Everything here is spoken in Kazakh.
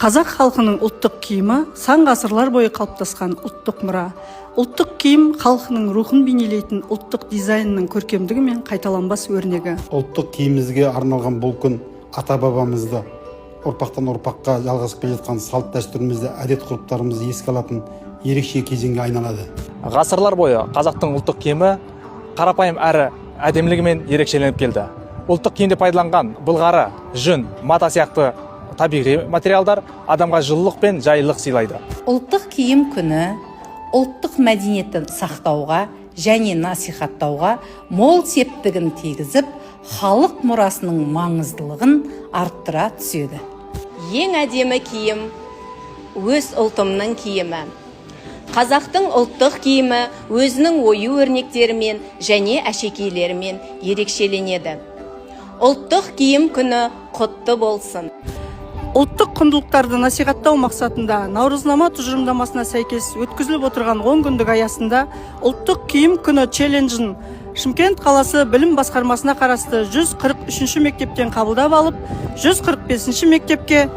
Қазақ халқының ұлттық киімі сан ғасырлар бойы қалыптасқан ұлттық мұра. Ұлттық киім халқының рухын бейнелейтін ұлттық дизайнның көркемдігі мен қайталанбас өрнегі. Ұлттық киімімізге арналған бұл күн ата-бабамызды ұрпақтан ұрпаққа жалғасып келе жатқан салт дәстүрімізді, әдет-ғұрыптарымызды еске алатын ерекше кезеңге айналады. Ғасырлар бойы қазақтың ұлттық киімі қарапайым әрі әдемілігімен ерекшеленіп келді. Ұлттық киімде пайдаланған былғары, жүн, мата сияқты табиғи материалдар адамға жылылық пен жайлылық сыйлайды. Ұлттық киім күні ұлттық мәдениетін сақтауға және насихаттауға мол септігін тигізіп, халық мұрасының маңыздылығын арттыра түседі. Ең әдемі киім өз ұлтымның киімі. Қазақтың ұлттық киімі өзінің ою-өрнектерімен және әшекейлерімен ерекшеленеді. Ұлттық киім күні құтты болсын. Ұлттық құндылықтарды насихаттау мақсатында Наурызнама тұжырымдамасына сәйкес өткізіліп отырған 10 күндік аясында ұлттық киім күні челленджін Шымкент қаласы білім басқармасына қарасты 143 мектептен қабылдап алып, 145 мектепке